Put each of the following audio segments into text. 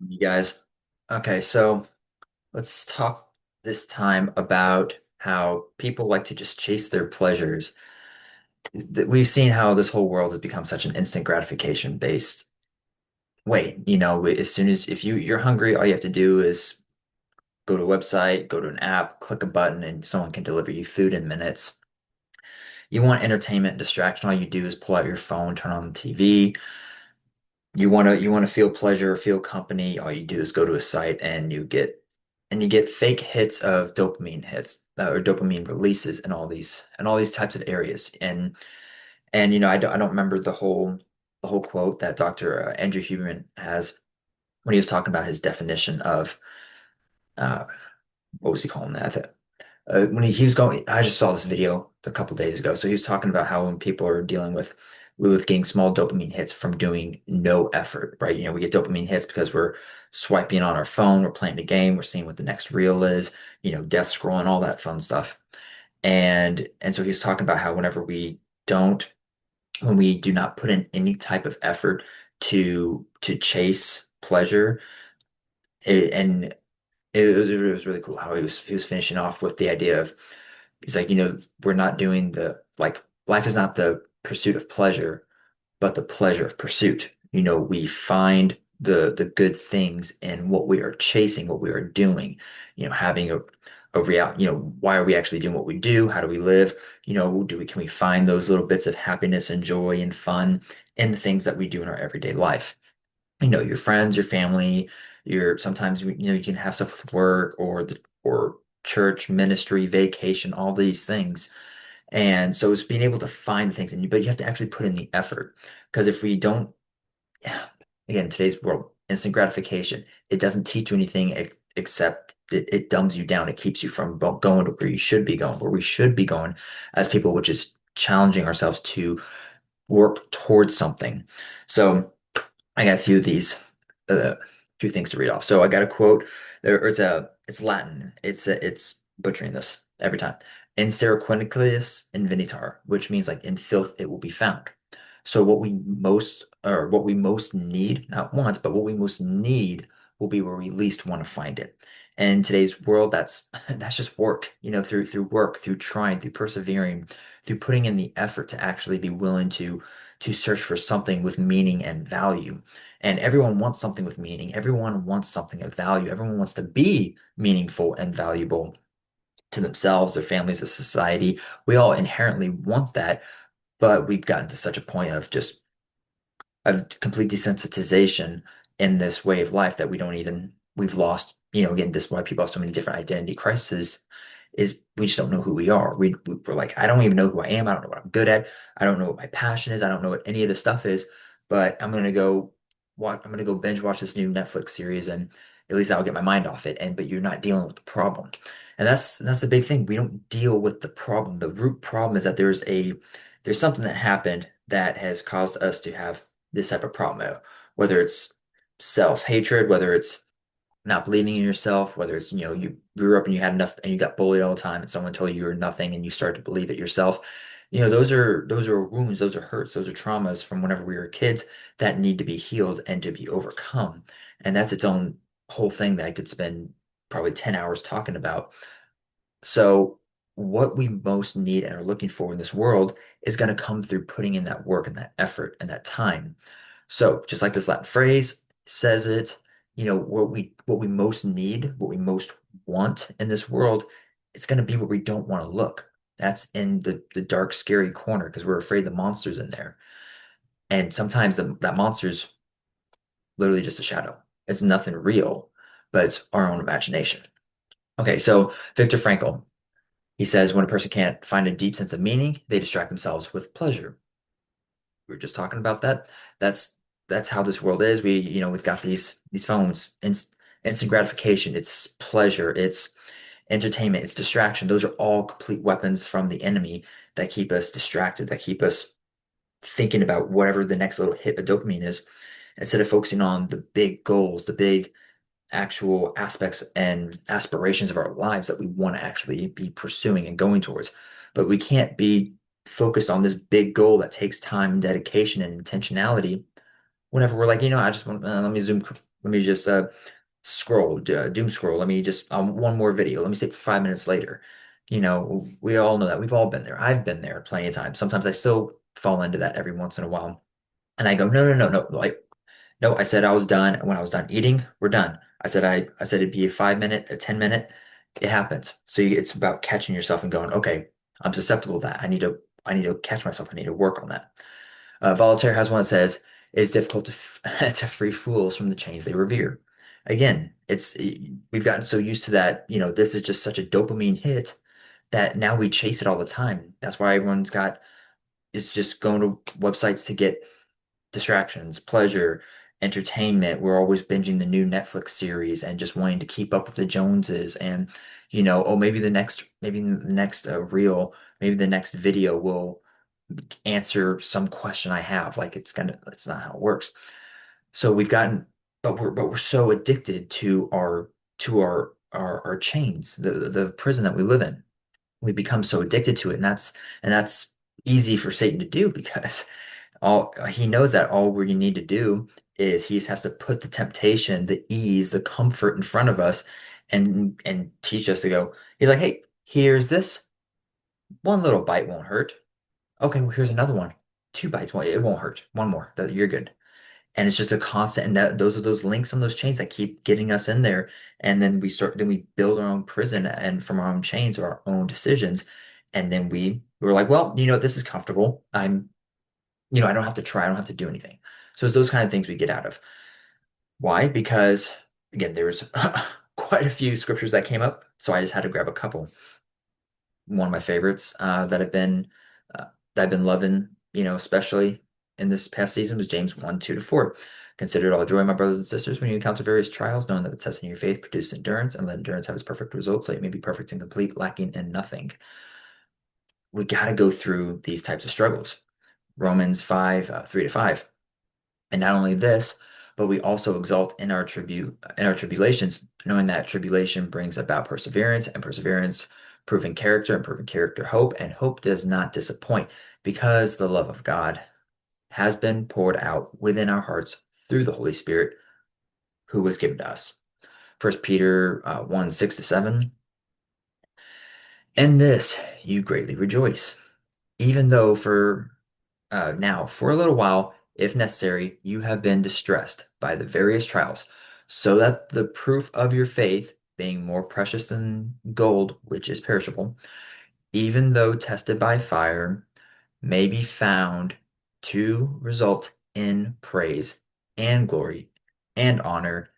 You guys. Okay, so let's talk this time about how people like to just chase their pleasures. We've seen how this whole world has become such an instant gratification based way. As soon as if you're hungry, all you have to do is go to a website, go to an app, click a button, and someone can deliver you food in minutes. You want entertainment and distraction, all you do is pull out your phone, turn on the TV. You want to feel pleasure, feel company. All you do is go to a site and you get fake hits of dopamine hits or dopamine releases and all these types of areas. And I don't remember the whole quote that Dr. Andrew Huberman has when he was talking about his definition of uh, what was he calling that? When he was going, I just saw this video a couple days ago. So he was talking about how when people are dealing with getting small dopamine hits from doing no effort, right? We get dopamine hits because we're swiping on our phone, we're playing a game, we're seeing what the next reel is, death scrolling, all that fun stuff. And so he's talking about how don't, when we do not put in any type of effort to chase pleasure, and it was really cool how he was finishing off with the idea of he's like, we're not doing life is not the pursuit of pleasure, but the pleasure of pursuit. We find the good things in what we are chasing, what we are doing, having a real, why are we actually doing what we do? How do we live? Can we find those little bits of happiness and joy and fun in the things that we do in our everyday life? Your friends, your family, sometimes you can have stuff with work or church, ministry, vacation, all these things. And so it's being able to find the things but you have to actually put in the effort. Because if we don't, again, today's world, instant gratification, it doesn't teach you anything except it dumbs you down. It keeps you from going to where you should be going, where we should be going as people, which is challenging ourselves to work towards something. So I got a few of these, uh, few things to read off. So I got a quote. It's Latin. It's butchering this every time. In sterquiliniis invenitur, which means like in filth it will be found. So what we most need, not want, but what we most need will be where we least want to find it. And in today's world, that's that's just work, through work, through trying, through persevering, through putting in the effort to actually be willing to search for something with meaning and value. And everyone wants something with meaning. Everyone wants something of value. Everyone wants to be meaningful and valuable to themselves, their families, the society. We all inherently want that, but we've gotten to such a point of complete desensitization in this way of life that we've lost, again, this is why people have so many different identity crises, is we just don't know who we are. We're like, I don't even know who I am. I don't know what I'm good at. I don't know what my passion is. I don't know what any of this stuff is, but I'm gonna go binge watch this new Netflix series and at least I'll get my mind off it. But you're not dealing with the problem. And that's the big thing. We don't deal with the problem. The root problem is that there's something that happened that has caused us to have this type of problem, whether it's self-hatred, whether it's not believing in yourself, whether it's, you grew up and you had enough and you got bullied all the time and someone told you were nothing and you started to believe it yourself. Those are wounds, those are hurts, those are traumas from whenever we were kids that need to be healed and to be overcome. And that's its own whole thing that I could spend probably 10 hours talking about. So what we most need and are looking for in this world is going to come through putting in that work and that effort and that time. So just like this Latin phrase says it, what we most need, what we most want in this world, it's going to be where we don't want to look. That's in the dark, scary corner because we're afraid the monster's in there. And sometimes that monster's literally just a shadow. It's nothing real, but it's our own imagination. Okay, so Viktor Frankl, he says when a person can't find a deep sense of meaning, they distract themselves with pleasure. We were just talking about that. That's that's how this world is. We've got these phones, instant gratification, it's pleasure, it's entertainment, it's distraction. Those are all complete weapons from the enemy that keep us distracted, that keep us thinking about whatever the next little hit of dopamine is, instead of focusing on the big goals, the big actual aspects and aspirations of our lives that we want to actually be pursuing and going towards. But we can't be focused on this big goal that takes time and dedication and intentionality whenever we're like, I just want, let me let me just scroll, doom scroll. Let me just one more video. Let me stay for 5 minutes later. We all know that. We've all been there. I've been there plenty of times. Sometimes I still fall into that every once in a while. And I go, no, no, no, no. Like, no, I said I was done. When I was done eating, we're done. I said it'd be a 5 minute, a 10 minute. It happens. So it's about catching yourself and going, okay, I'm susceptible to that. I need to catch myself. I need to work on that. Voltaire has one that says, "It's difficult to free fools from the chains they revere." Again, we've gotten so used to that. This is just such a dopamine hit that now we chase it all the time. That's why everyone's got is just going to websites to get distractions, pleasure, entertainment. We're always binging the new Netflix series and just wanting to keep up with the Joneses. And, oh, maybe the next reel, maybe the next video will answer some question I have. Like that's not how it works. So we've gotten, but we're so addicted to our chains, the prison that we live in. We become so addicted to it, and that's easy for Satan to do because all he knows that all we need to do is he just has to put the temptation, the ease, the comfort in front of us and teach us to go. He's like, hey, here's this. One little bite won't hurt. Okay, well, here's another one. Two bites, it won't hurt. One more, that you're good. And it's just a constant, and that those are those links on those chains that keep getting us in there. And then we build our own prison and from our own chains or our own decisions. And then we're like, well, this is comfortable. I don't have to try, I don't have to do anything. So it's those kind of things we get out of. Why? Because again, there's quite a few scriptures that came up, so I just had to grab a couple. One of my favorites that I've been loving, especially in this past season was James 1, 2-4. Consider it all joy, my brothers and sisters, when you encounter various trials, knowing that the testing of your faith produces endurance, and let endurance have its perfect result, so you may be perfect and complete, lacking in nothing. We got to go through these types of struggles. Romans 5, 3-5. And not only this, but we also exult in our tribulations, knowing that tribulation brings about perseverance, and perseverance proving character, and proving character hope, and hope does not disappoint, because the love of God has been poured out within our hearts through the Holy Spirit who was given to us. First Peter 1, 6-7. In this you greatly rejoice, even though for a little while, if necessary, you have been distressed by the various trials, so that the proof of your faith, being more precious than gold, which is perishable, even though tested by fire, may be found to result in praise and glory and honor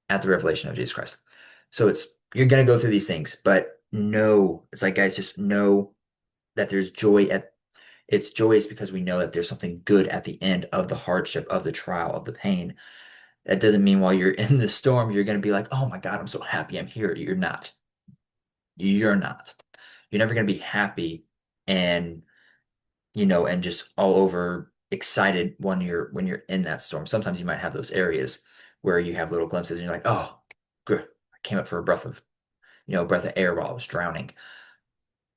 at the revelation of Jesus Christ. So you're gonna go through these things, but know, it's like, guys, just know that there's joy at it's joyous because we know that there's something good at the end of the hardship, of the trial, of the pain. That doesn't mean while you're in the storm, you're going to be like, oh my God, I'm so happy I'm here. You're not. You're not. You're never going to be happy and, and just all over excited when you're in that storm. Sometimes you might have those areas where you have little glimpses and you're like, oh, good. I came up for a breath of air while I was drowning.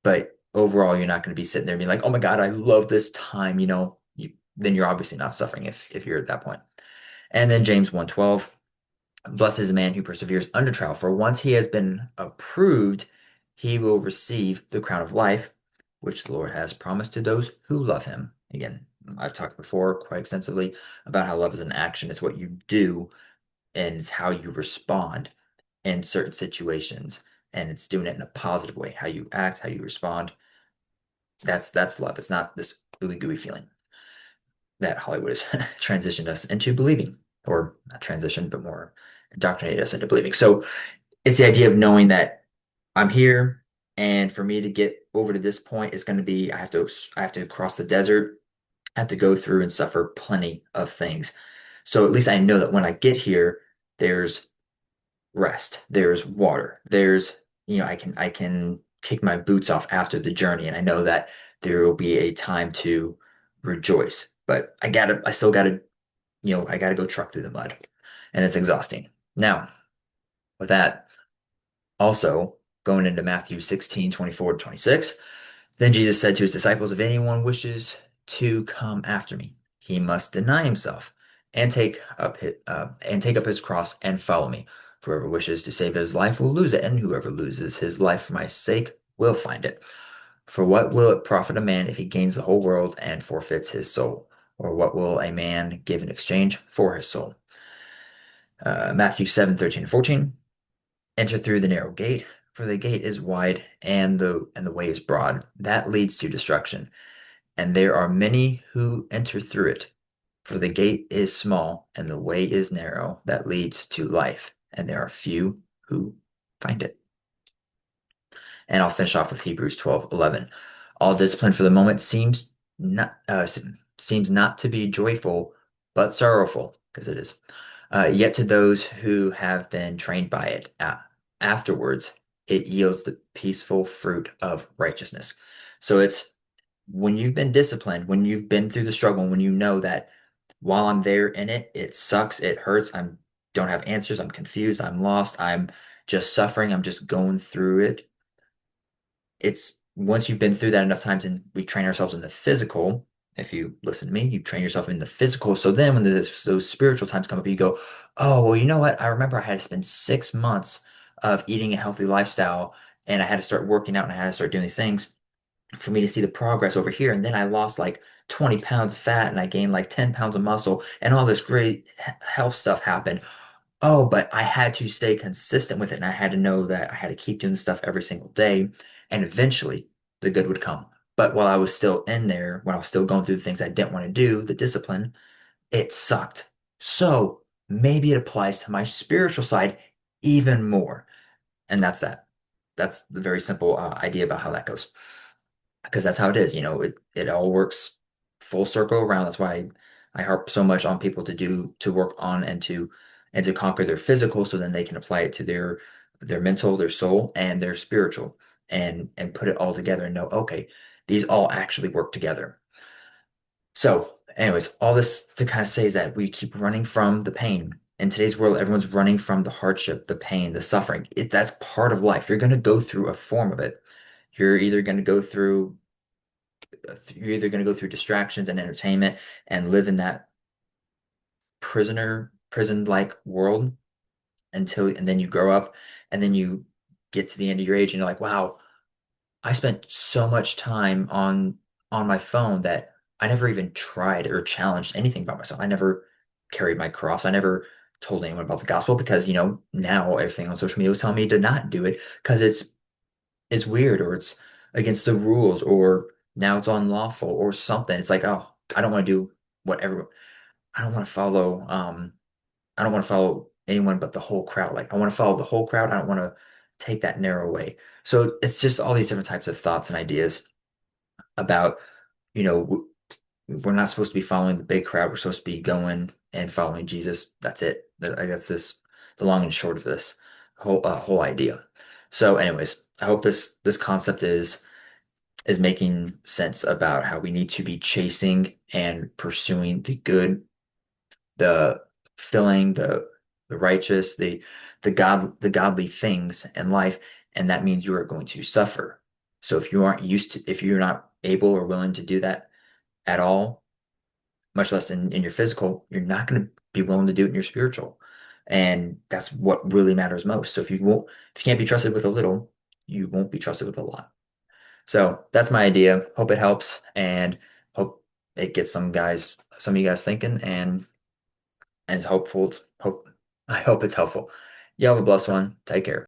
But overall, you're not going to be sitting there being like, "Oh my God, I love this time." Then you're obviously not suffering if you're at that point. And then James 1:12, blessed is the man who perseveres under trial, for once he has been approved, he will receive the crown of life, which the Lord has promised to those who love him. Again, I've talked before quite extensively about how love is an action. It's what you do and it's how you respond in certain situations. And it's doing it in a positive way, how you act, how you respond. That's love. It's not this ooey gooey feeling that Hollywood has transitioned us into believing, or not transitioned, but more indoctrinated us into believing. So it's the idea of knowing that I'm here, and for me to get over to this point is going to be I have to cross the desert, I have to go through and suffer plenty of things. So at least I know that when I get here, there's rest, there's water, I can kick my boots off after the journey, and I know that there will be a time to rejoice. But I still gotta, I gotta go truck through the mud, and it's exhausting. Now, with that, also going into Matthew 16:24-26, then Jesus said to his disciples, if anyone wishes to come after me, he must deny himself and take up his cross and follow me. For whoever wishes to save his life will lose it, and whoever loses his life for my sake will find it. For what will it profit a man if he gains the whole world and forfeits his soul? Or what will a man give in exchange for his soul? Matthew 7:13 and 14. Enter through the narrow gate, for the gate is wide and the way is broad. That leads to destruction, and there are many who enter through it. For the gate is small and the way is narrow that leads to life, and there are few who find it. And I'll finish off with Hebrews 12:11. All discipline for the moment seems not to be joyful, but sorrowful, because it is. Yet to those who have been trained by it, afterwards it yields the peaceful fruit of righteousness. So it's when you've been disciplined, when you've been through the struggle, when you know that while I'm there in it, it sucks, it hurts, I don't have answers, I'm confused, I'm lost, I'm just suffering, I'm just going through it. It's once you've been through that enough times and we train ourselves in the physical, if you listen to me, you train yourself in the physical. So then when those spiritual times come up, you go, oh, well, you know what? I remember I had to spend 6 months of eating a healthy lifestyle and I had to start working out and I had to start doing these things for me to see the progress over here. And then I lost like 20 pounds of fat and I gained like 10 pounds of muscle and all this great health stuff happened. Oh, but I had to stay consistent with it and I had to know that I had to keep doing stuff every single day and eventually the good would come. But while I was still in there, when I was still going through the things I didn't want to do, the discipline, it sucked. So maybe it applies to my spiritual side even more. And that's that. That's the very simple idea about how that goes because that's how it is. It all works full circle around. That's why I harp so much on people to work on and to conquer their physical so then they can apply it to their mental, their soul, and their spiritual and put it all together and know, okay, these all actually work together. So, anyways, all this to kind of say is that we keep running from the pain. In today's world, everyone's running from the hardship, the pain, the suffering. That's part of life. You're going to go through a form of it. You're either going to go through you're either going to go through distractions and entertainment and live in that prison-like world and then you grow up and then you get to the end of your age and you're like, wow, I spent so much time on my phone that I never even tried or challenged anything about myself. I never carried my cross. I never told anyone about the gospel because, now everything on social media was telling me to not do it because it's weird or it's against the rules or now it's unlawful or something. It's like, oh, I don't want to do whatever. I don't want to follow I don't want to follow anyone but the whole crowd. Like I want to follow the whole crowd. I don't want to take that narrow way. So it's just all these different types of thoughts and ideas about, you know, we're not supposed to be following the big crowd. We're supposed to be going and following Jesus. That's it. I guess the long and short of this whole idea. So, anyways, I hope this concept is making sense about how we need to be chasing and pursuing the good, the filling, the righteous, the godly things in life, and that means you are going to suffer. So if you're not able or willing to do that at all, much less in your physical, you're not going to be willing to do it in your spiritual. And that's what really matters most. So if you can't be trusted with a little, you won't be trusted with a lot. So that's my idea. Hope it helps and hope it gets some of you guys thinking and hopeful. I hope it's helpful. You have a blessed one. Take care.